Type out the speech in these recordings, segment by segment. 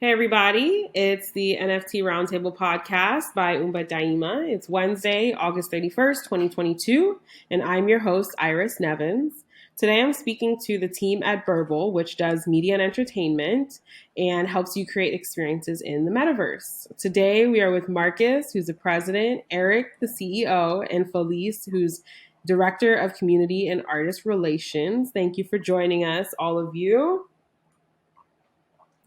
Hey everybody, it's the NFT Roundtable podcast by Umba Daima. It's Wednesday, August 31st, 2022, and I'm your host, Iris Nevins. Today I'm speaking to the team at Burble, which does media and entertainment and helps you create experiences in the metaverse. Today we are with Marcus, who's the president, Eric, the CEO, and Felice, who's director of community and artist relations. Thank you for joining us, all of you.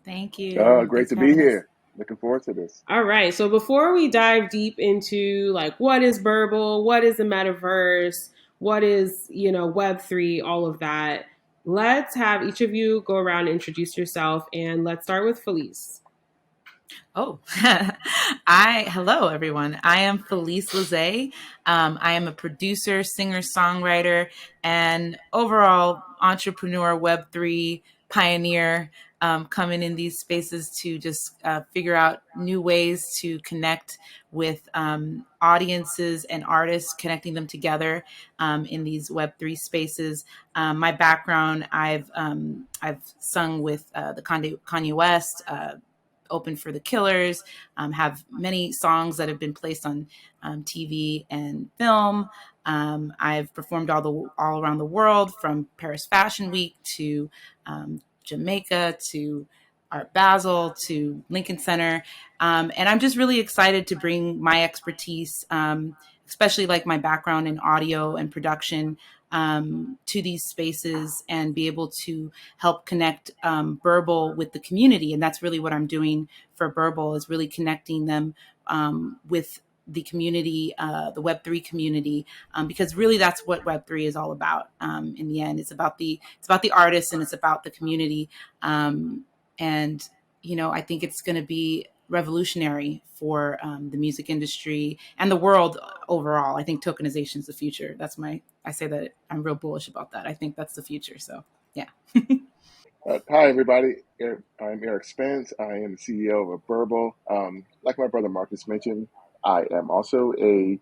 Thank you. Great Thanks to for be having us. here. Looking forward to this. All right. So before we dive deep into like what is Burble, what is the metaverse, what is, Web3, all of that, let's have each of you go around and introduce yourself, and let's start with Felice. Oh, hello everyone. I am Felice Lizay. I am a producer, singer, songwriter, and overall entrepreneur, Web3 pioneer, coming in these spaces to just figure out new ways to connect with audiences and artists, connecting them together in these Web3 spaces. My background, I've sung with the Kanye West, open for the Killers, have many songs that have been placed on TV and film. I've performed all around the world, from Paris Fashion Week to Jamaica to Art Basel to Lincoln Center. And I'm just really excited to bring my expertise, especially like my background in audio and production, to these spaces and be able to help connect Burble with the community. And that's really what I'm doing for Burble, is really connecting them with the community, the Web3 community, because really that's what Web3 is all about. In the end, it's about the artists and it's about the community. And I think it's going to be revolutionary for the music industry and the world overall. I think tokenization is the future. I say that I'm real bullish about that. I think that's the future. So, yeah. Hi, everybody. I'm Eric Spence. I am the CEO of Burble. Like my brother Marcus mentioned, I am also the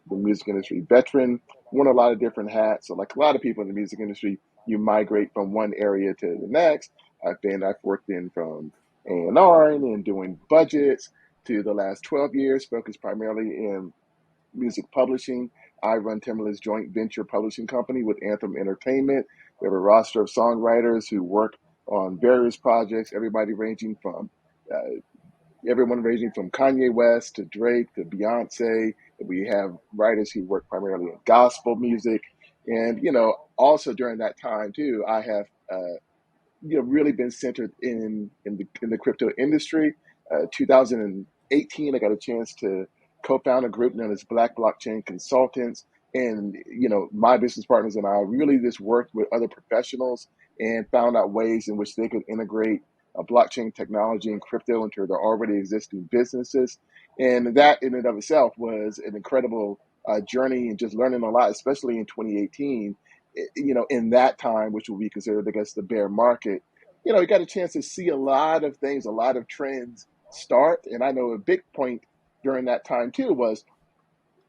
music industry veteran. Worn a lot of different hats. So like a lot of people in the music industry, you migrate from one area to the next. I've worked in from A&R and then doing budgets to the last 12 years, focused primarily in music publishing. I run Timberland's joint venture publishing company with Anthem Entertainment. We have a roster of songwriters who work on various projects, everyone ranging from Kanye West to Drake to Beyonce. We have writers who work primarily in gospel music. And, also during that time too, I have, really been centered in the crypto industry. 2018, I got a chance to co-found a group known as Black Blockchain Consultants. And, my business partners and I really just worked with other professionals and found out ways in which they could integrate blockchain technology and crypto into their already existing businesses. And that in and of itself was an incredible journey, and just learning a lot, especially in 2018, in that time, which will be considered, I guess, the bear market. You got a chance to see a lot of things, a lot of trends start. And I know a big point during that time too was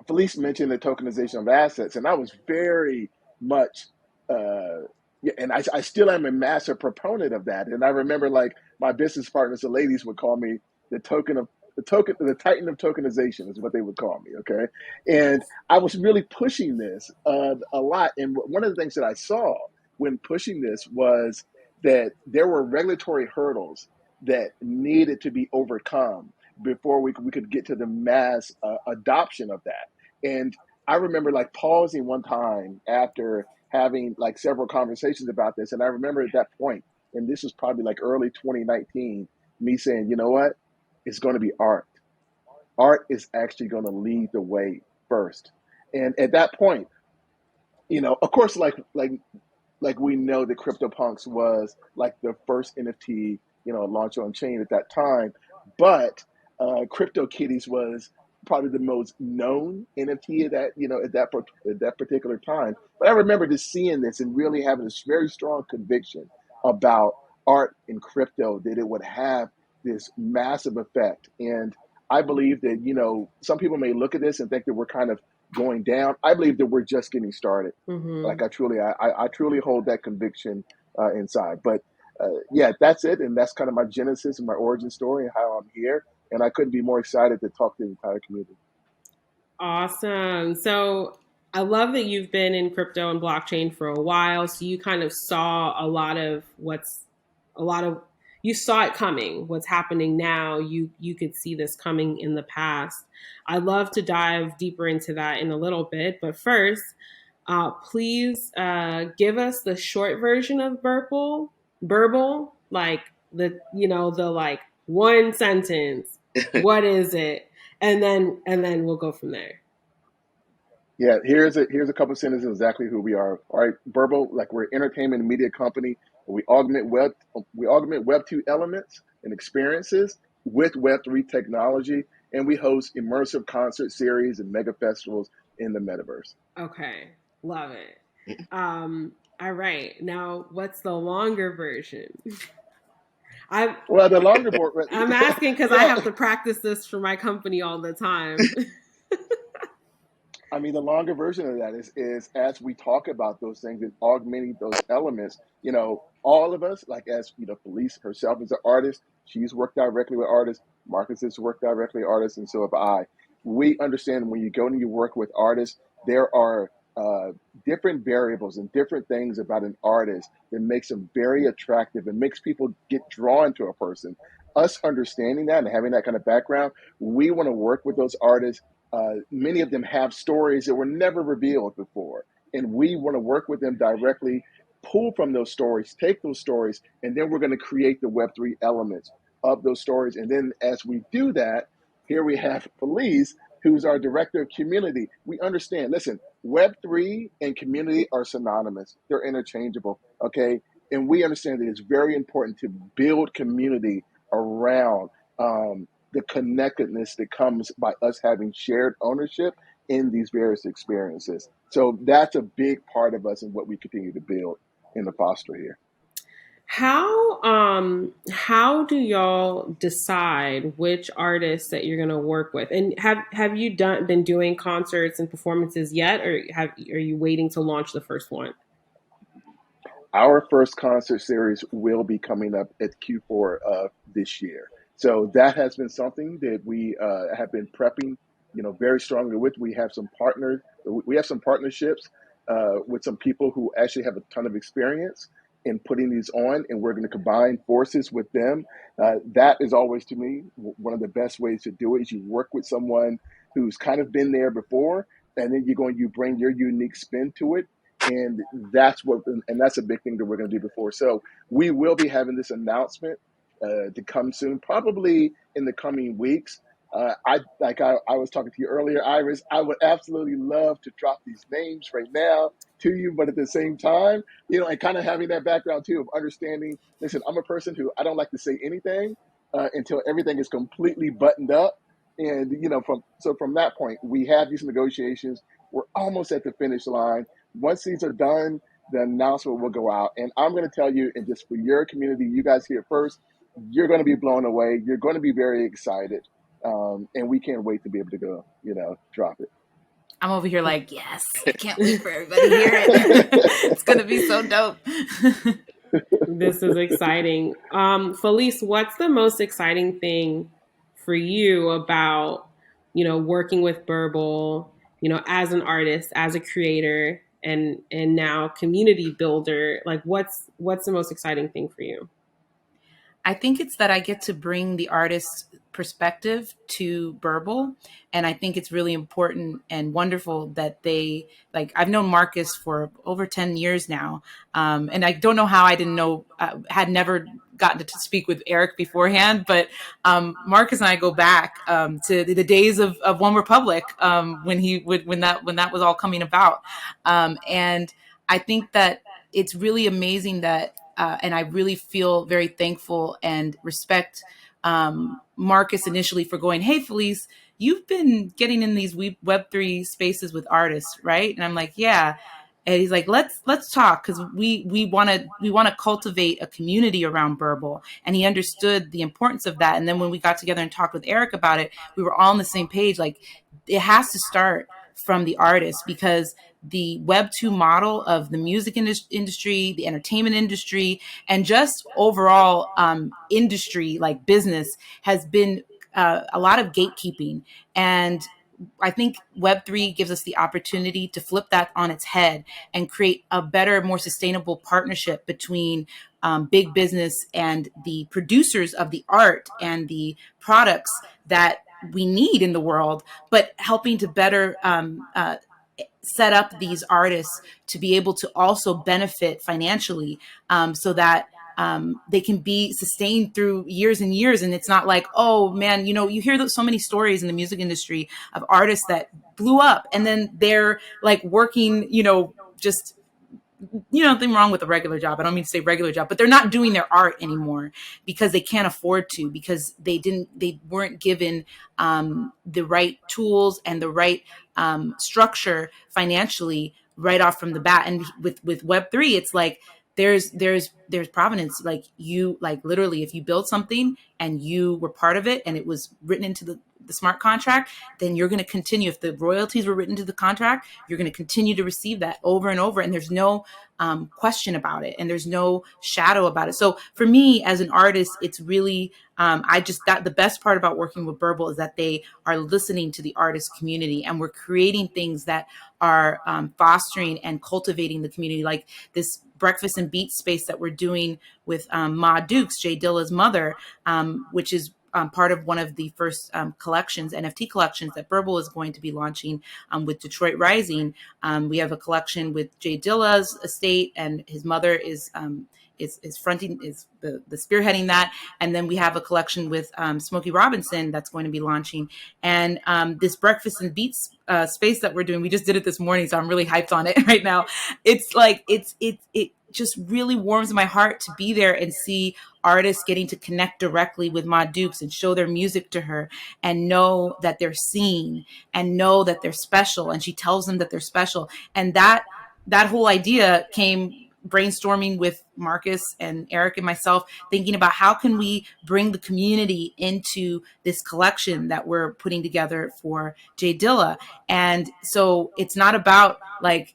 Felice mentioned the tokenization of assets, and I was very much, and I still am a massive proponent of that. And I remember, like, my business partners, the ladies, would call me the Titan of tokenization is what they would call me. Okay, and I was really pushing this a lot. And one of the things that I saw when pushing this was that there were regulatory hurdles that needed to be overcome before we could get to the mass adoption of that. And I remember like pausing one time after having like several conversations about this. And I remember at that point, and this was probably like early 2019, me saying, you know what? It's going to be art. Art is actually going to lead the way first. And at that point, of course, like we know that CryptoPunks was like the first NFT, launch on chain at that time. But CryptoKitties was probably the most known NFT at that particular time. But I remember just seeing this and really having this very strong conviction about art and crypto, that it would have this massive effect. And I believe that, some people may look at this and think that we're kind of going down. I believe that we're just getting started. Mm-hmm. Like I truly hold that conviction inside. But yeah, that's it. And that's kind of my genesis and my origin story and how I'm here. And I couldn't be more excited to talk to the entire community. Awesome. So I love that you've been in crypto and blockchain for a while. So you kind of saw a lot of you saw it coming. What's happening now, you could see this coming in the past. I'd love to dive deeper into that in a little bit, but first, please give us the short version of Burble, like the like one sentence. What is it? And then we'll go from there. Yeah, here's a couple of sentences of exactly who we are. All right, Burble, like we're an entertainment and media company. We augment Web 2 elements and experiences with Web 3 technology, and we host immersive concert series and mega festivals in the metaverse. Okay, love it. All right, now what's the longer version? I'm Well, the longer board, I'm asking because I well, have to practice this for my company all the time. I mean, the longer version of that is as we talk about those things and augmenting those elements, all of us, like as Felice herself is an artist, she's worked directly with artists, Marcus has worked directly with artists, and so have I. We understand when you go and you work with artists, there are different variables and different things about an artist that makes them very attractive and makes people get drawn to a person. Us understanding that and having that kind of background, we want to work with those artists. Many of them have stories that were never revealed before, and we want to work with them directly, pull from those stories, take those stories, and then we're going to create the Web3 elements of those stories. And then as we do that, here we have Felice, who's our director of community. We understand, listen, Web3 and community are synonymous. They're interchangeable, okay? And we understand that it's very important to build community around the connectedness that comes by us having shared ownership in these various experiences. So that's a big part of us and what we continue to build in the foster here. How do y'all decide which artists that you're gonna work with? And have you been doing concerts and performances yet, or are you waiting to launch the first one? Our first concert series will be coming up at Q4 of this year. So that has been something that we have been prepping, very strongly with. We have some partners. We have some partnerships with some people who actually have a ton of experience in putting these on, and we're going to combine forces with them. That is always, to me, one of the best ways to do it is you work with someone who's kind of been there before, and then you bring your unique spin to it, and that's a big thing that we're going to do before. So we will be having this announcement to come soon, probably in the coming weeks. I was talking to you earlier, Iris. I would absolutely love to drop these names right now to you, but at the same time, and kind of having that background too of understanding. Listen, I'm a person who I don't like to say anything until everything is completely buttoned up. And from that point, we have these negotiations. We're almost at the finish line. Once these are done, the announcement will go out. And I'm going to tell you, and just for your community, you guys here first, you're going to be blown away. You're going to be very excited. And we can't wait to be able to go, drop it. I'm over here like, yes, I can't wait for everybody to hear it. It's going to be so dope. This is exciting. Felice, what's the most exciting thing for you about, working with Burble, as an artist, as a creator, and now community builder? Like, what's the most exciting thing for you? I think it's that I get to bring the artist's perspective to Burble. And I think it's really important and wonderful that I've known Marcus for over 10 years now. And I don't know how I didn't know, had never gotten to speak with Eric beforehand, but Marcus and I go back to the days of One Republic when that was all coming about. And I think that it's really amazing that and I really feel very thankful and respect Marcus initially for going, hey, Felice, you've been getting in these Web3 spaces with artists, right? And I'm like, yeah. And he's like, let's talk, because we want to cultivate a community around Burble. And he understood the importance of that. And then when we got together and talked with Eric about it, we were all on the same page. Like, it has to start from the artist, because the Web 2 model of the music industry, the entertainment industry, and just overall industry, like business, has been a lot of gatekeeping. And I think Web3 gives us the opportunity to flip that on its head and create a better, more sustainable partnership between big business and the producers of the art and the products that we need in the world, but helping to better set up these artists to be able to also benefit financially, so that they can be sustained through years and years. And it's not like, oh man, you hear so many stories in the music industry of artists that blew up and then they're like working, just nothing wrong with a regular job. I don't mean to say regular job, but they're not doing their art anymore because they can't afford to, because they weren't given the right tools and the right structure financially right off from the bat. And with Web3, it's like there's provenance. Like, you, like, literally, if you build something and you were part of it and it was written into the smart contract, then you're going to continue. If the royalties were written to the contract, you're going to continue to receive that over and over. And there's no question about it. And there's no shadow about it. So for me as an artist, it's really, that the best part about working with Burble is that they are listening to the artist community, and we're creating things that are fostering and cultivating the community, like this breakfast and beat space that we're doing with Ma Dukes, Jay Dilla's mother, which is part of one of the first collections, NFT collections, that Burble is going to be launching with Detroit Rising. We have a collection with Jay Dilla's estate, and his mother is fronting, is the spearheading that. And then we have a collection with Smokey Robinson that's going to be launching. And this breakfast and beats space that we're doing, we just did it this morning, so I'm really hyped on it right now. It's like, it just really warms my heart to be there and see artists getting to connect directly with Ma Dukes and show their music to her and know that they're seen and know that they're special. And she tells them that they're special. And that whole idea came brainstorming with Marcus and Eric and myself, thinking about how can we bring the community into this collection that we're putting together for Jay Dilla. And so it's not about, like,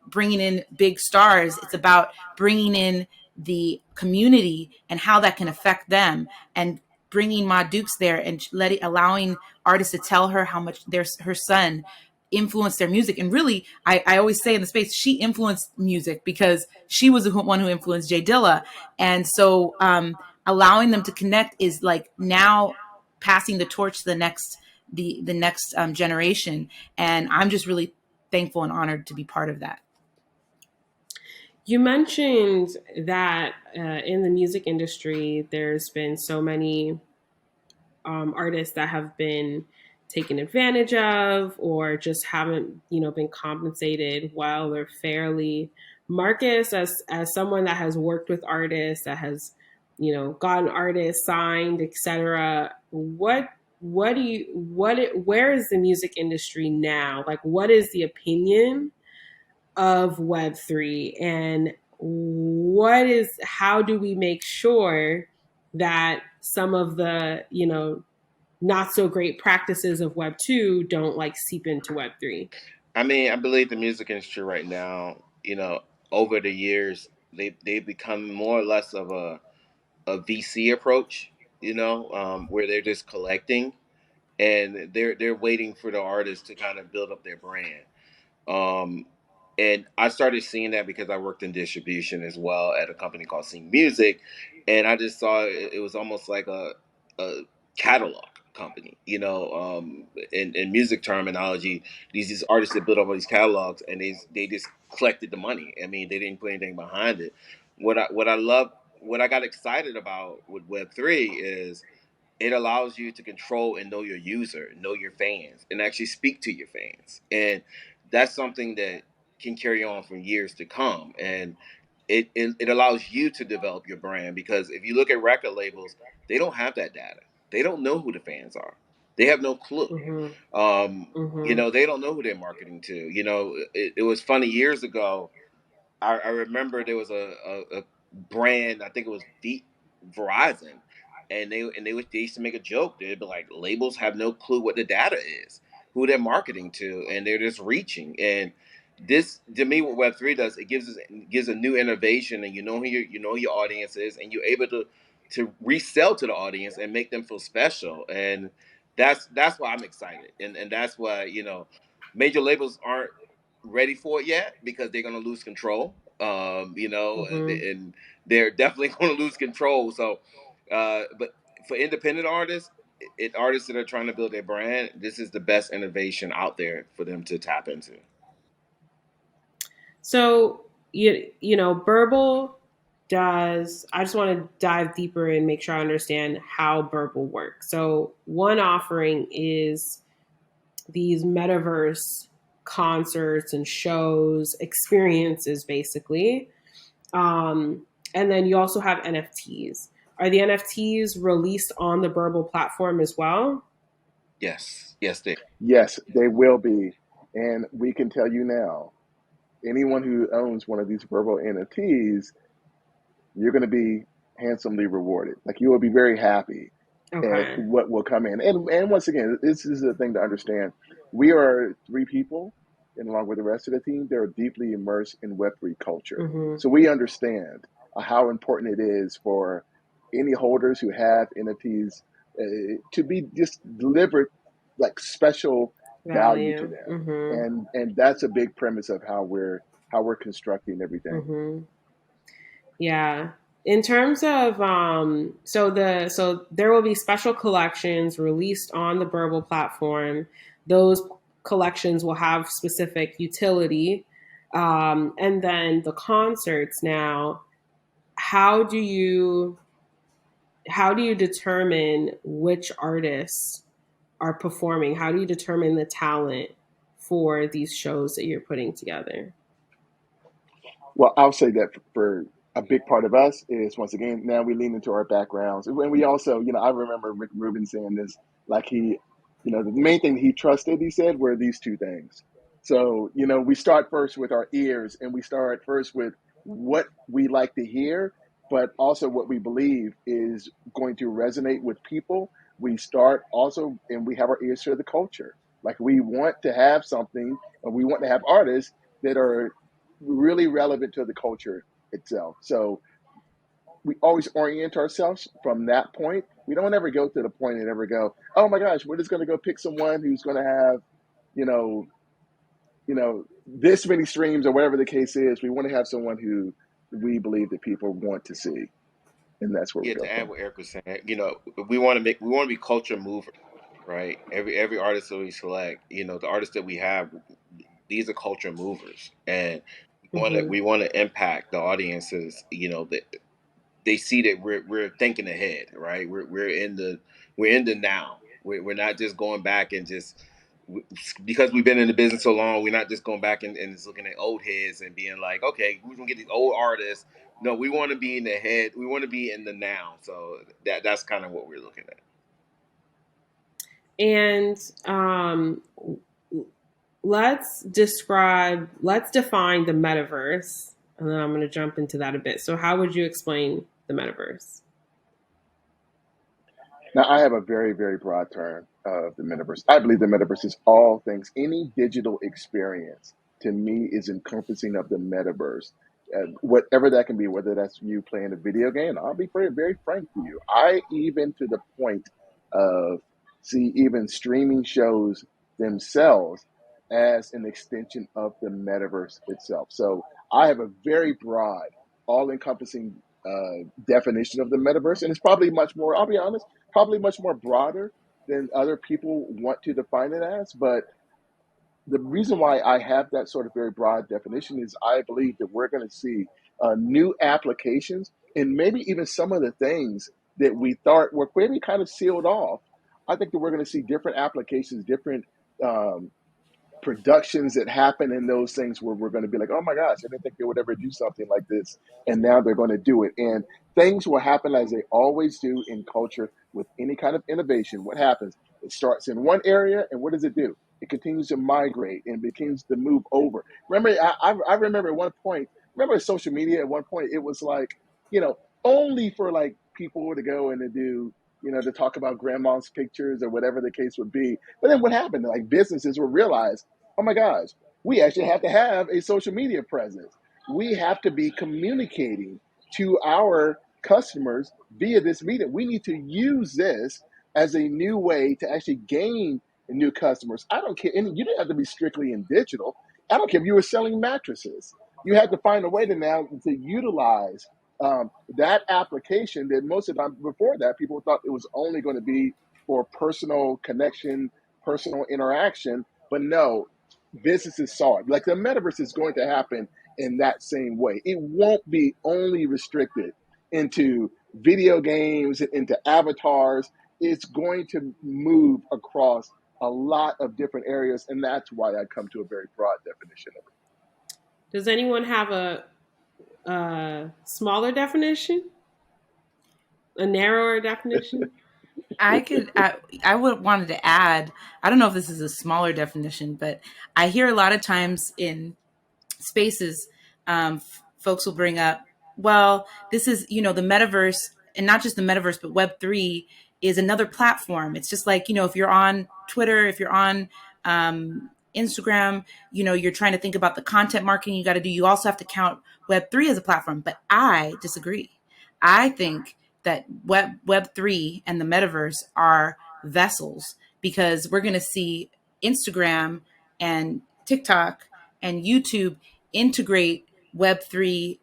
bringing in big stars. It's about bringing in the community and how that can affect them, and bringing Ma Dukes there and allowing artists to tell her how much her son influenced their music. And really, I always say in the space, she influenced music because she was the one who influenced Jay Dilla. And so allowing them to connect is like now passing the torch to the next generation. And I'm just really thankful and honored to be part of that. You mentioned that in the music industry, there's been so many artists that have been taken advantage of, or just haven't, been compensated while they're fairly. Marcus, as someone that has worked with artists, that has, gotten artists signed, etc. Where is the music industry now? Like, what is the opinion of Web3, and how do we make sure that some of the, not so great practices of Web2 don't like seep into Web3? I mean, I believe the music industry right now, over the years, they've become more or less of a VC approach, where they're just collecting and they're waiting for the artists to kind of build up their brand. Um, and I started seeing that because I worked in distribution as well at a company called Sing Music, and I just saw it was almost like a catalog company, in music terminology. These artists that built up all these catalogs, and they just collected the money. I mean, they didn't put anything behind it. What I got excited about with Web3 is it allows you to control and know your user, know your fans, and actually speak to your fans. And that's something that can carry on for years to come. And it allows you to develop your brand, because if you look at record labels, they don't have that data. They don't know who the fans are. They have no clue. Mm-hmm. They don't know who they're marketing to. It was funny years ago. I remember there was a brand, I think it was Verizon, and they used to make a joke. They'd be like, labels have no clue what the data is. who they're marketing to, and they're just reaching. And this, to me, what Web3 does, it gives a new innovation, and you know who your audience is, and you're able to resell to the audience and make them feel special. And that's why I'm excited, and that's why major labels aren't ready for it yet, because they're going to lose control. Mm-hmm. And they're definitely going to lose control. So, but for independent artists, artists that are trying to build their brand, this is the best innovation out there for them to tap into. So Burble does. I just want to dive deeper and make sure I understand how Burble works. So one offering is these metaverse concerts and shows, experiences, basically. And then you also have NFTs. Are the NFTs released on the Burble platform as well? Yes, they. Yes, they will be. And we can tell you now, anyone who owns one of these Burble NFTs, you're going to be handsomely rewarded. Like, you will be very happy at Okay. what will come in. And once again, this is the thing to understand. We are three people, and along with the rest of the team, they're deeply immersed in Web3 culture. Mm-hmm. So we understand how important it is for any holders who have NFTs to be just delivered like special value to Value. them. Mm-hmm. And that's a big premise of how we're constructing everything. Mm-hmm. Yeah. In terms of so there will be special collections released on the Burble platform. Those collections will have specific utility. And then the concerts now, how do you determine which artists are performing? How do you determine the talent for these shows that you're putting together? Well, I'll say that for a big part of us is, once again, now we lean into our backgrounds. And we also, I remember Rick Rubin saying this, like the main thing he trusted, he said, were these two things. So, we start first with our ears, and we start first with what we like to hear, but also what we believe is going to resonate with people. We start also, and we have our ears to the culture. Like, we want to have something, and we want to have artists that are really relevant to the culture itself. So we always orient ourselves from that point. We don't ever go to the point and ever go, oh my gosh, we're just going to go pick someone who's going to have, you know, this many streams or whatever the case is. We want to have someone who we believe that people want to see, and that's where we Yeah, go to add from. what Eric was saying, we want to be culture movers, right? Every artist that we select, the artists that we have, these are culture movers, and Mm-hmm. we want to impact the audiences. That they see that we're thinking ahead, right? We're in the now. We're not just going back and just because we've been in the business so long. We're not just going back and just looking at old heads and being like, okay, we can get these old artists. No, we want to be in the head. We want to be in the now. So that's kind of what we're looking at. And let's define the metaverse, and then I'm going to jump into that a bit. So how would you explain the metaverse? Now, I have a very, very broad term of the metaverse. I believe the metaverse is all things, any digital experience to me is encompassing of the metaverse. Whatever that can be, whether that's you playing a video game, I'll be very, very frank to you. I even to the point of see even streaming shows themselves as an extension of the metaverse itself. So I have a very broad, all encompassing definition of the metaverse. And it's probably much more, I'll be honest, probably much more broader than other people want to define it as. But the reason why I have that sort of very broad definition is I believe that we're going to see new applications and maybe even some of the things that we thought were maybe kind of sealed off. I think that we're going to see different applications, different um, productions that happen in those things where we're going to be like, oh my gosh, I didn't think they would ever do something like this. And now they're going to do it. And things will happen as they always do in culture with any kind of innovation. What happens? It starts in one area, and what does it do? It continues to migrate and begins to move over. Remember, I remember at one point, remember social media at one point, it was like, only for like people to go and to do, to talk about grandma's pictures or whatever the case would be. But then what happened? Like businesses will realize, oh my gosh, we actually have to have a social media presence. We have to be communicating to our customers via this medium. We need to use this as a new way to actually gain new customers. I don't care. And you don't have to be strictly in digital. I don't care if you were selling mattresses. You had to find a way to now to utilize that application that most of the time before that, people thought it was only going to be for personal connection, personal interaction. But no, businesses saw it. Like the metaverse is going to happen in that same way. It won't be only restricted into video games, into avatars. It's going to move across a lot of different areas, and that's why I come to a very broad definition of it. Does anyone have a smaller definition? A narrower definition? I would wanted to add, I don't know if this is a smaller definition, but I hear a lot of times in spaces, folks will bring up, well, this is, the metaverse, and not just the metaverse, but Web3 is another platform. It's just like, if you're on Twitter, if you're on Instagram, you're trying to think about the content marketing you got to do. You also have to count Web3 as a platform. But I disagree. I think that Web3 and the metaverse are vessels, because we're going to see Instagram and TikTok and YouTube integrate Web3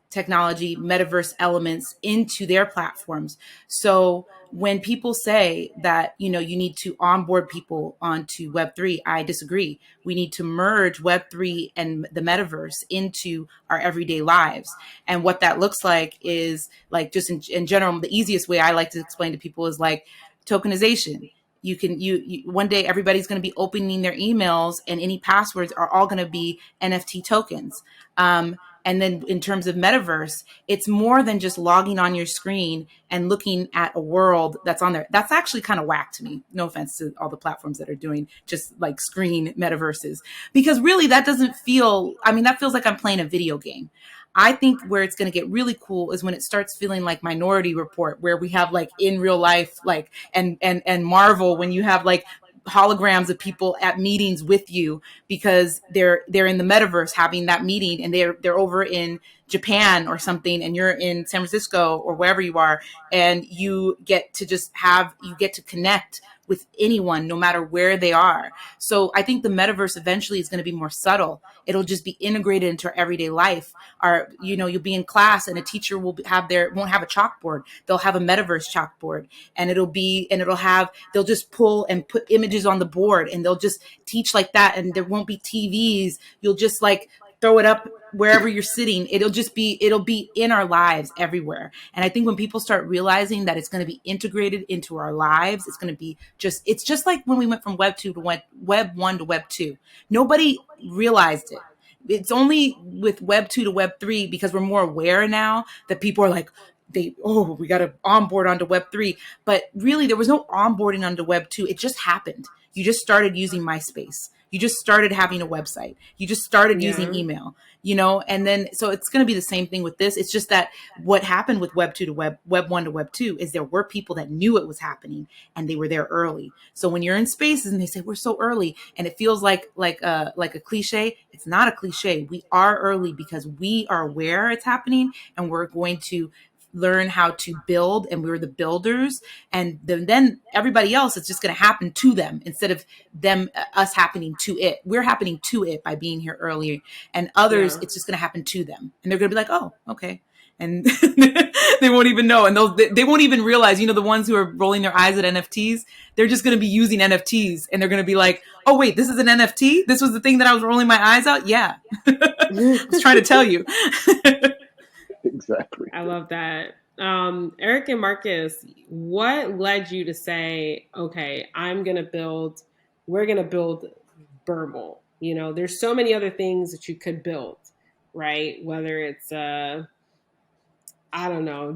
technology, metaverse elements into their platforms. So when people say that, you need to onboard people onto Web3, I disagree. We need to merge Web3 and the metaverse into our everyday lives. And what that looks like is like, just in general, the easiest way I like to explain to people is like tokenization. You one day everybody's going to be opening their emails, and any passwords are all going to be NFT tokens. And then in terms of metaverse, it's more than just logging on your screen and looking at a world that's on there. That's actually kind of whack to me. No offense to all the platforms that are doing just like screen metaverses, because really that doesn't feel, that feels like I'm playing a video game. I think where it's going to get really cool is when it starts feeling like Minority Report, where we have like in real life, like, and Marvel, when you have like holograms of people at meetings with you, because they're in the metaverse having that meeting, and they're over in Japan or something, and you're in San Francisco or wherever you are, and you get to connect with anyone, no matter where they are. So I think the metaverse eventually is going to be more subtle. It'll just be integrated into our everyday life. You'll be in class, and a teacher won't have a chalkboard. They'll have a metaverse chalkboard, and they'll just pull and put images on the board, and they'll just teach like that. And there won't be TVs. You'll just like throw it up wherever you're sitting. It'll be in our lives everywhere. And I think when people start realizing that it's going to be integrated into our lives, it's just like when we went from Web 2 to Web 1 to Web 2. Nobody realized it. It's only with Web 2 to Web 3, because we're more aware now that people are like, we got to onboard onto Web 3. But really, there was no onboarding onto Web 2. It just happened. You just started using MySpace. You just started having a website. You just started using email, and then, so it's going to be the same thing with this. It's just that what happened with Web 2 to Web 1 to Web 2 is there were people that knew it was happening, and they were there early. So when you're in spaces and they say, we're so early, and it feels like a cliche, it's not a cliche. We are early because we are aware it's happening, and we're going to learn how to build, and we're the builders, and then everybody else, it's just going to happen to them instead of us happening to it. We're happening to it by being here earlier, and others, it's just going to happen to them, and they're going to be like, oh, okay. And they won't even know, and they won't even realize, the ones who are rolling their eyes at NFTs, they're just going to be using NFTs, and they're going to be like, oh wait, this is an NFT? This was the thing that I was rolling my eyes out? Yeah. I was trying to tell you. Exactly. I love that. Eric and Marcus, what led you to say, okay, we're going to build Burble? There's so many other things that you could build, right? Whether it's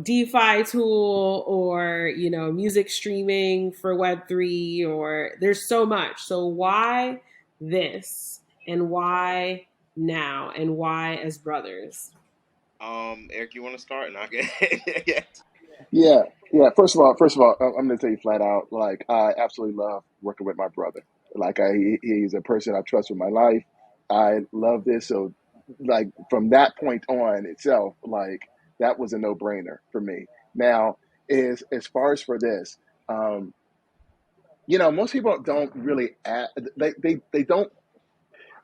DeFi tool, or, music streaming for Web3, or there's so much. So why this, and why now, and why as brothers? Eric, you want to start? And I can. Yeah. Yeah, yeah. First of all, I'm going to tell you flat out, like I absolutely love working with my brother. Like he's a person I trust with my life. I love this. So, like from that point on itself, like that was a no brainer for me. Now, is as far as for this, um, most people don't really they don't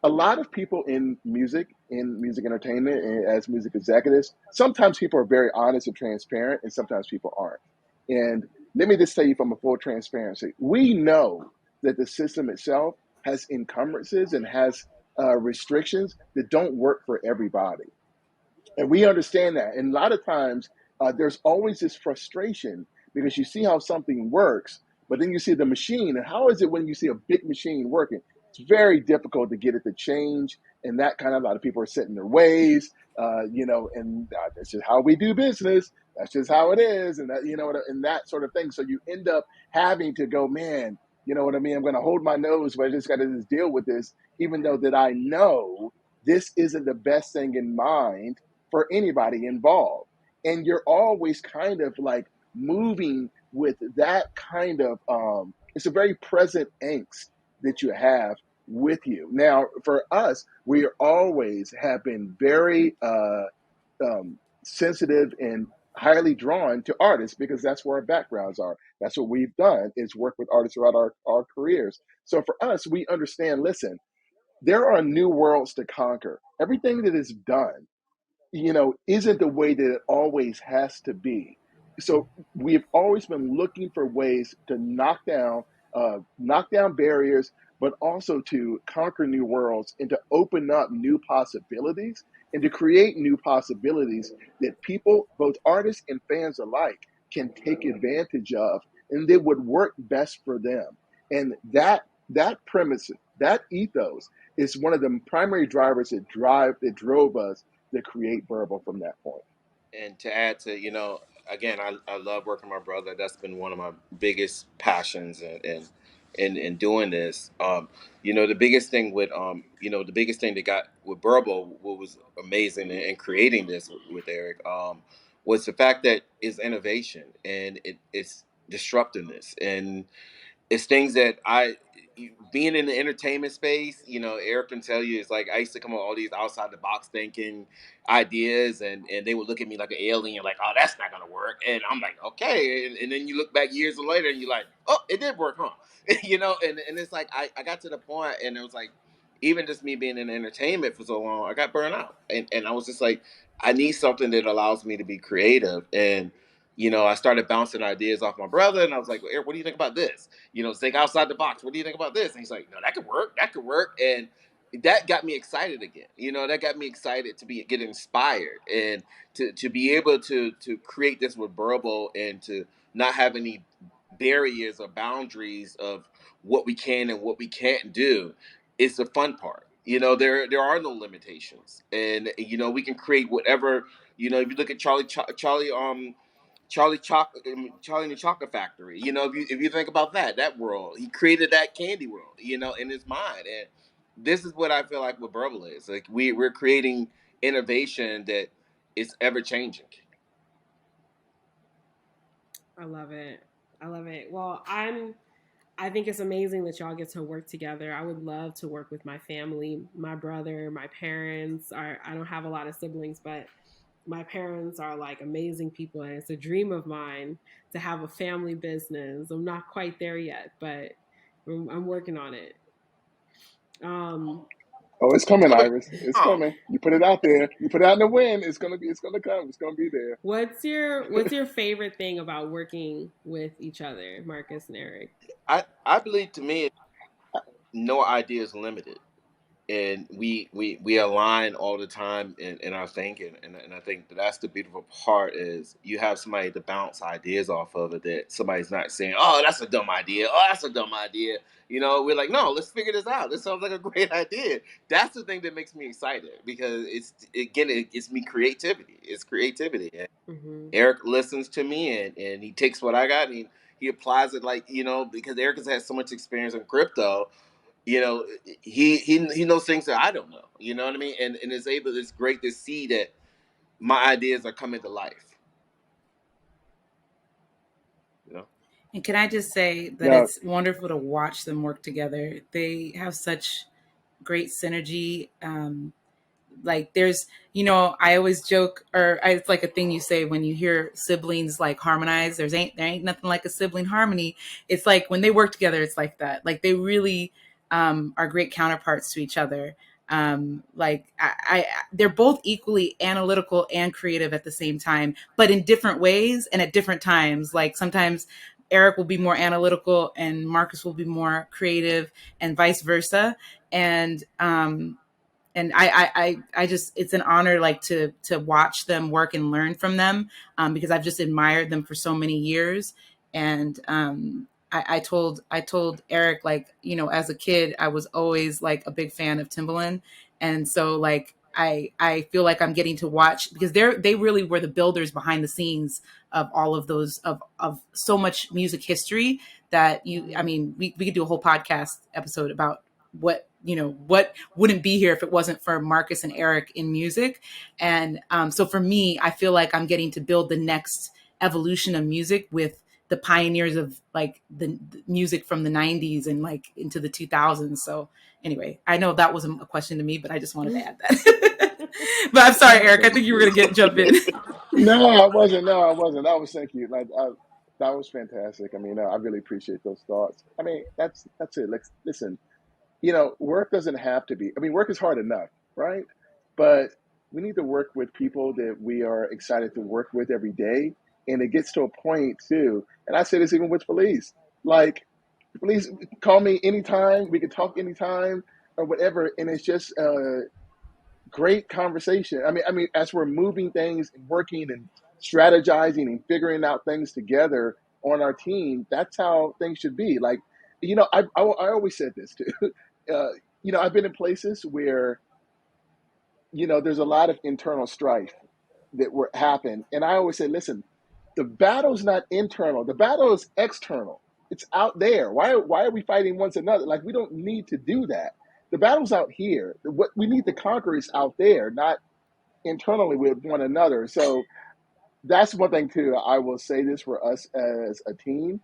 a lot of people in music entertainment and as music executives, sometimes people are very honest and transparent, and sometimes people aren't. And let me just tell you from a full transparency, we know that the system itself has encumbrances and has restrictions that don't work for everybody. And we understand that. And a lot of times, there's always this frustration because you see how something works, but then you see the machine. And how is it when you see a big machine working? It's very difficult to get it to change. And that kind of, a lot of people are set in their ways, and that's just how we do business. That's just how it is. And that, and that sort of thing. So you end up having to go, man, you know what I mean? I'm going to hold my nose, but I just got to just deal with this, even though that I know this isn't the best thing in mind for anybody involved. And you're always kind of like moving with that kind of, it's a very present angst that you have with you. Now, for us, we are always have been very sensitive and highly drawn to artists because that's where our backgrounds are. That's what we've done is work with artists throughout our careers. So for us, we understand, listen, there are new worlds to conquer. Everything that is done isn't the way that it always has to be. So we've always been looking for ways to knock down barriers, but also to conquer new worlds and to open up new possibilities and to create new possibilities that people, both artists and fans alike, can take advantage of and that would work best for them. And that premise, that ethos is one of the primary drivers that drove us to create Burble from that point. And to add to, again, I love working with my brother. That's been one of my biggest passions in doing this. The biggest thing the biggest thing that got with Burble, what was amazing in creating this with Eric, was the fact that it's innovation and it's disruptiveness, and it's things that being in the entertainment space, Eric can tell you, it's like I used to come up with all these outside the box thinking ideas, and they would look at me like an alien, like, oh, that's not gonna work. And I'm like, okay. And then you look back years later and you're like, oh, it did work, huh? And it's like I got to the point, and it was like, even just me being in entertainment for so long, I got burned out. And I was just like, I need something that allows me to be creative. And I started bouncing ideas off my brother, and I was like, well, Eric, what do you think about this? Think outside the box. What do you think about this? And he's like, no, that could work. That could work. And that got me excited again. That got me excited to get inspired and to be able to create this with Burble and to not have any barriers or boundaries of what we can and what we can't do. It's the fun part. There are no limitations, and we can create whatever. If you look at Charlie and the Chocolate Factory. If you think about that world, he created that candy world, in his mind. And this is what I feel like what Burble is. Like we're creating innovation that is ever changing. I love it. I love it. Well, I think it's amazing that y'all get to work together. I would love to work with my family, my brother, my parents. I don't have a lot of siblings, but my parents are like amazing people, and it's a dream of mine to have a family business. I'm not quite there yet, but I'm working on it. Um, Oh, it's coming, But, Iris. It's oh, coming. You put it out there. You put it out in the wind. It's gonna come. It's gonna be there. what's your favorite thing about working with each other, Marcus and Eric? I believe, to me, no idea is limited, and we align all the time in our thinking, and I think that's the beautiful part is you have somebody to bounce ideas off of it, that somebody's not saying, oh, that's a dumb idea, oh, that's a dumb idea. We're like, no, let's figure this out, this sounds like a great idea. That's the thing that makes me excited, because it's me creativity, it's creativity. And Mm-hmm. Eric listens to me, and he takes what I got, and he applies it, like, because Eric has had so much experience in crypto. He knows things that I don't know. You know what I mean? And it's great to see that my ideas are coming to life. You know. And can I just say that Now, it's wonderful to watch them work together? They have such great synergy. Like there's, I always joke, it's like a thing you say when you hear siblings like harmonize. There ain't nothing like a sibling harmony. It's like when they work together, it's like that. Like they really are great counterparts to each other. Like they're both equally analytical and creative at the same time, but in different ways and at different times. Like sometimes Eric will be more analytical and Marcus will be more creative, and vice versa. And I just, it's an honor like to watch them work and learn from them, because I've just admired them for so many years. And I told Eric, like, as a kid I was always like a big fan of Timbaland, and so like I feel like I'm getting to watch, because they really were the builders behind the scenes of all of those, of so much music history that I mean, we could do a whole podcast episode about what wouldn't be here if it wasn't for Marcus and Eric in music. And so for me, I feel like I'm getting to build the next evolution of music with the pioneers of like the music from the 90s and like into the 2000s. So anyway, I know that wasn't a question to me, but I just wanted to add that. But I'm sorry, Eric, I think you were going to jump in. no, I wasn't. No, I wasn't. That was thank you. That was fantastic. I mean, I really appreciate those thoughts. I mean, that's it. Like, listen, work doesn't have to be. I mean, work is hard enough, right? But we need to work with people that we are excited to work with every day. And it gets to a point too. And I say this even with police. Like, please call me anytime. We can talk anytime or whatever. And it's just great conversation. I mean, as we're moving things and working and strategizing and figuring out things together on our team, that's how things should be. Like, I always said this too. I've been in places where, there's a lot of internal strife that happen. And I always say, listen, the battle's not internal. The battle is external. It's out there. Why are we fighting one another? Like, we don't need to do that. The battle's out here. What we need to conquer is out there, not internally with one another. So that's one thing too. I will say this for us as a team.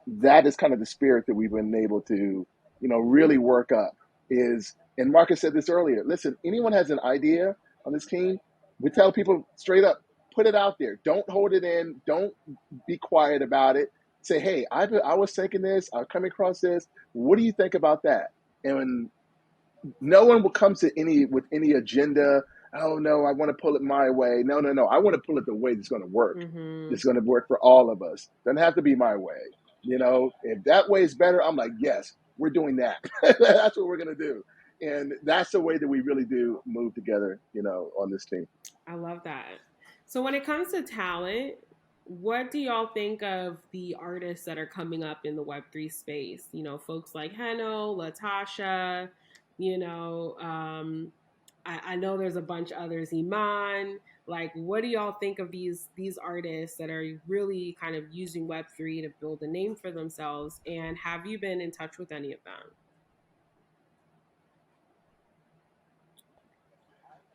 That is kind of the spirit that we've been able to, really work up is, and Marcus said this earlier, listen, anyone has an idea on this team, we tell people straight up, put it out there. Don't hold it in. Don't be quiet about it. Say, hey, I was thinking this, I come across this. What do you think about that? And no one will come to with any agenda. Oh no, I want to pull it my way. No. I want to pull it the way that's going to work. Mm-hmm. It's going to work for all of us. Doesn't have to be my way. If that way is better, I'm like, yes, we're doing that. That's what we're going to do. And that's the way that we really do move together, on this team. I love that. So when it comes to talent, what do y'all think of the artists that are coming up in the Web3 space? Folks like Heno, Latasha, I know there's a bunch of others, Iman. Like, what do y'all think of these artists that are really kind of using Web3 to build a name for themselves? And have you been in touch with any of them?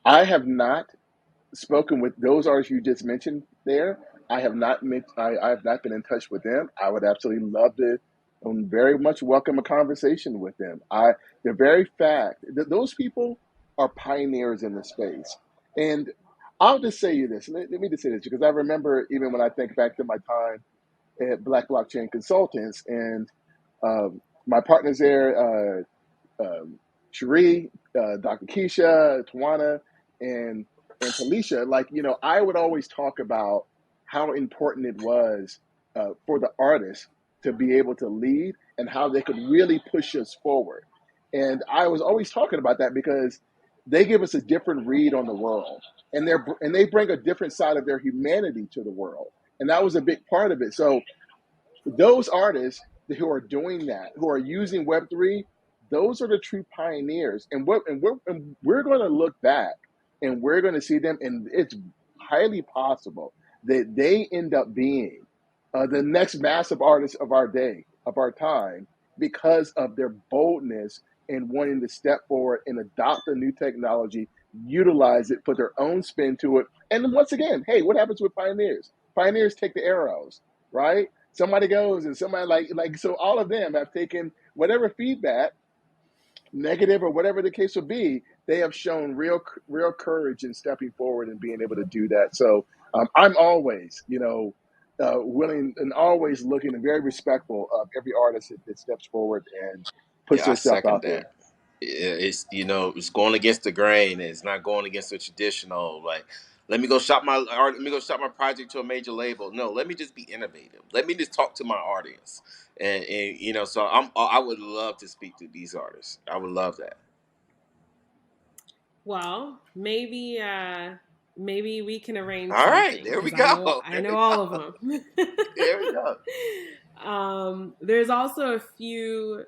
I have not spoken with those artists you just mentioned there. I have not I have not been in touch with them. I would absolutely love to very much welcome a conversation with them. The very fact that those people are pioneers in the space. And I'll just say you this. Let me just say this, because I remember even when I think back to my time at Black Blockchain Consultants and my partners there, Cherie, Dr. Keisha, Tawana, and Talisha, like, I would always talk about how important it was for the artists to be able to lead and how they could really push us forward. And I was always talking about that because they give us a different read on the world, and they bring a different side of their humanity to the world. And that was a big part of it. So those artists who are doing that, who are using Web3, those are the true pioneers. And we're going to look back and we're going to see them, and it's highly possible that they end up being the next massive artists of our day, of our time, because of their boldness and wanting to step forward and adopt a new technology, utilize it, put their own spin to it. And then once again, hey, what happens with pioneers? Pioneers take the arrows, right? somebody goes and somebody so all of them have taken whatever feedback, negative or whatever the case will be, they have shown real courage in stepping forward and being able to do that. So I'm always, willing and always looking and very respectful of every artist that steps forward and puts Yeah, I herself second out there. that. It's it's going against the grain. It's not going against the traditional. Like, let me go shop my art. Let me go shop my project to a major label. No, let me just be innovative. Let me just talk to my audience. And so I would love to speak to these artists. I would love that. Well, maybe we can arrange All right, something there we because I know go. I There know we all go. of them. There we go. There's also a few.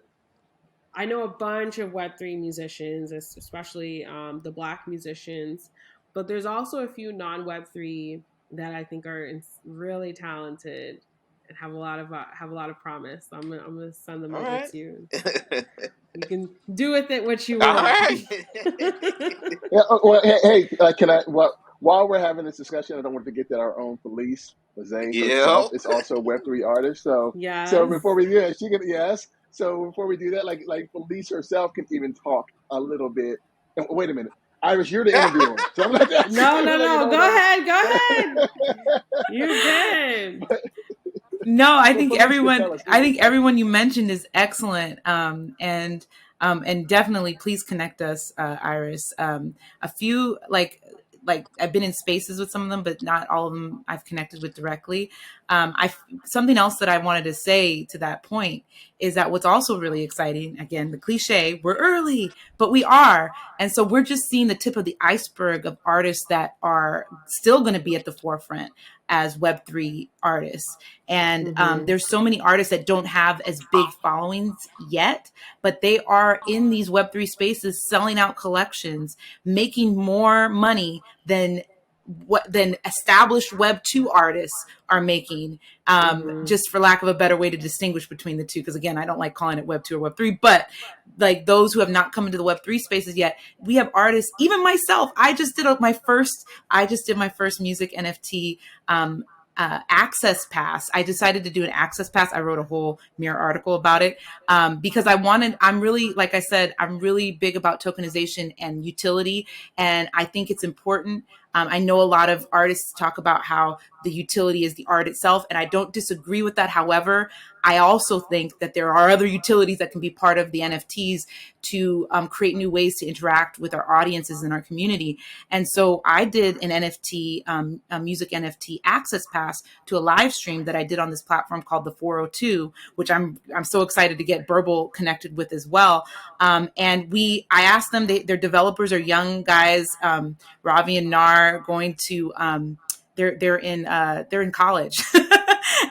I know a bunch of Web3 musicians, especially the Black musicians, but there's also a few non-Web3 that I think are really talented and have a lot of promise. I'm gonna send them All over right. to you. You can do with it what you All want. right. Yeah, well, hey, can I? Well, while we're having this discussion, I don't want to forget that our own Felice Lizay herself Yeah. is also a Web3 artist. So Yes. before we do that, she can yes. So before we do that, like Felice herself can even talk a little bit. And wait a minute, Iris, you're the interviewer, so I'm not asking. No, no, Like, no. Go no. ahead. Go ahead. You're good. No, I But think Felice can everyone tell us. I think everyone you mentioned is excellent. And definitely please connect us, Iris. A few like I've been in spaces with some of them, but not all of them I've connected with directly. I Something else that I wanted to say to that point is that what's also really exciting, again, the cliche, we're early, but we are. And so we're just seeing the tip of the iceberg of artists that are still going to be at the forefront as Web3 artists. And there's so many artists that don't have as big followings yet, but they are in these Web3 spaces selling out collections, making more money than established Web2 artists are making, just for lack of a better way to distinguish between the two. Because again, I don't like calling it Web2 or Web3, but like those who have not come into the Web3 spaces yet, we have artists, even myself, I just did my first music NFT access pass. I decided to do an access pass. I wrote a whole Mirror article about it because I'm really, like I said, I'm really big about tokenization and utility. And I think it's important. I know a lot of artists talk about how the utility is the art itself, and I don't disagree with that. However, I also think that there are other utilities that can be part of the NFTs to create new ways to interact with our audiences and our community. And so I did an NFT, a music NFT access pass to a live stream that I did on this platform called the 402, which I'm so excited to get Burble connected with as well. And I asked them, their developers are young guys, Ravi and Nar, going to they're in college.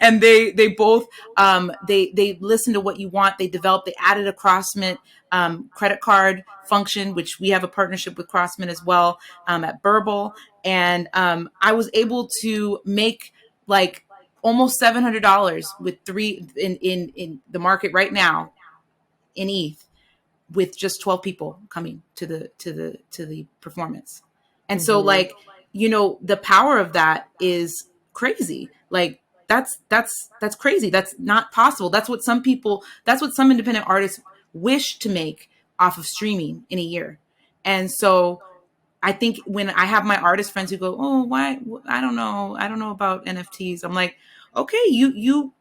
And they both they listen to what you want. They developed, they added a CrossMint credit card function, which we have a partnership with CrossMint as well, at Burble. And I was able to make like almost $700 with three in the market right now in ETH, with just 12 people coming to the performance. And so like, the power of that is crazy. Like that's crazy. That's not possible. That's what some independent artists wish to make off of streaming in a year. And so I think when I have my artist friends who go, "Oh, why? I don't know about NFTs." I'm like, "Okay, you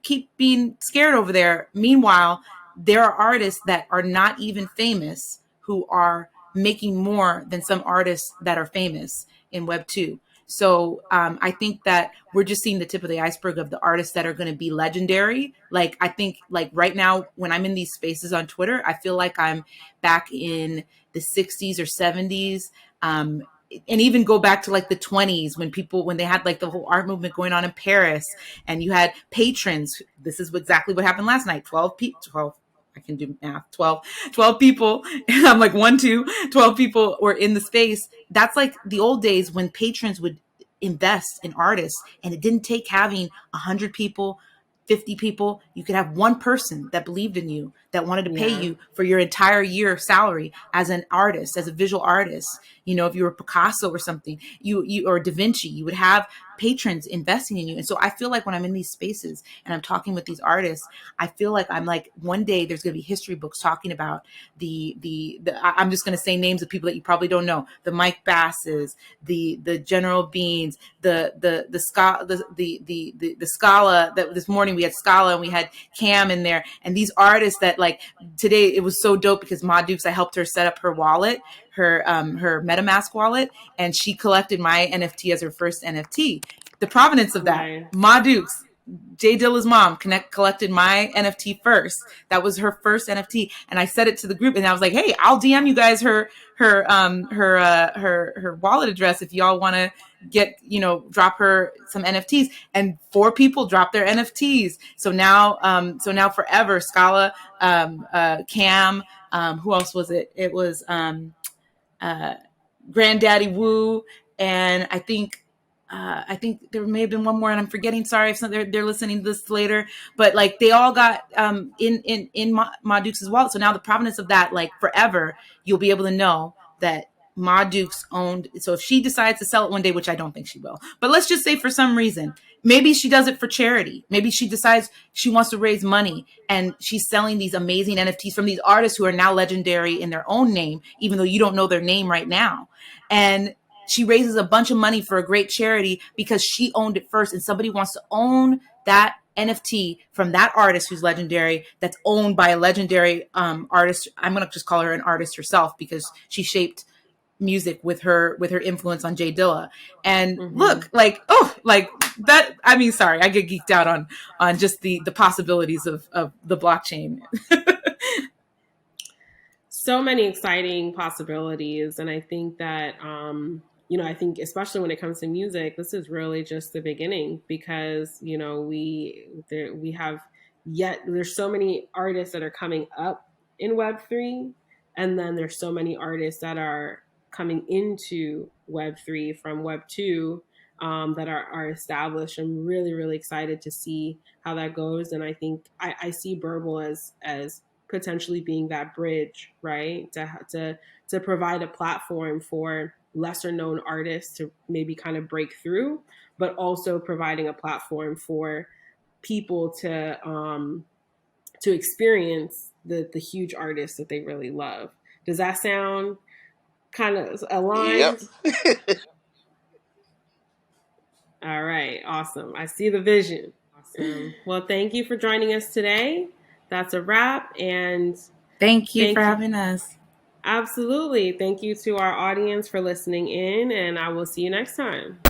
keep being scared over there." Meanwhile, there are artists that are not even famous who are making more than some artists that are famous in Web 2. So I think that we're just seeing the tip of the iceberg of the artists that are going to be legendary. Like, I think like right now when I'm in these spaces on Twitter, I feel like I'm back in the 60s or 70s. And even go back to like the 20s when they had like the whole art movement going on in Paris, and you had patrons. This is exactly what happened last night. 12 I can do math. 12 people. I'm like 12 people were in the space. That's like the old days when patrons would invest in artists, and it didn't take having 100 people, 50 people. You could have one person that believed in you, that wanted to pay you for your entire year of salary as an artist, as a visual artist. If you were Picasso or something, you or Da Vinci, you would have patrons investing in you. And so I feel like when I'm in these spaces and I'm talking with these artists, I feel like I'm like, one day there's going to be history books talking about I'm just going to say names of people that you probably don't know: the Mike Basses, the General Beans, the Scala. That this morning we had Scala and we had Cam in there, and these artists that, like, today it was so dope because Ma Dukes, I helped her set up her wallet, her MetaMask wallet, and she collected my NFT as her first NFT. The provenance of that, Nice. Ma Dukes, Jay Dilla's mom collected my NFT first. That was her first NFT, and I said it to the group, and I was like, "Hey, I'll DM you guys her wallet address if y'all want to drop her some NFTs." And 4 people dropped their NFTs. So now forever, Scala, Cam, who else was it? It was Granddaddy Woo, and I think there may have been one more, and I'm forgetting. Sorry if they're listening to this later, but like they all got in Ma Dukes' wallet. So now the provenance of that, like forever, you'll be able to know that Ma Dukes owned. So if she decides to sell it one day, which I don't think she will, but let's just say for some reason, maybe she does it for charity. Maybe she decides she wants to raise money and she's selling these amazing NFTs from these artists who are now legendary in their own name, even though you don't know their name right now. And she raises a bunch of money for a great charity because she owned it first, and somebody wants to own that NFT from that artist who's legendary, that's owned by a legendary artist. I'm going to just call her an artist herself because she shaped music with her influence on Jay Dilla. And look, like that. I mean, sorry, I get geeked out on just the possibilities of the blockchain. So many exciting possibilities, and I think that I think especially when it comes to music, this is really just the beginning, because we have there's so many artists that are coming up in Web3, and then there's so many artists that are coming into Web3 from Web2 that are established. I'm really, really excited to see how that goes, and I think I see Burble as potentially being that bridge, right? To provide a platform for lesser known artists to maybe kind of break through, but also providing a platform for people to experience the huge artists that they really love. Does that sound kind of aligned? Yep. All right, awesome. I see the vision. Awesome. Well, thank you for joining us today. That's a wrap, and thank you for having us. Absolutely. Thank you to our audience for listening in, and I will see you next time.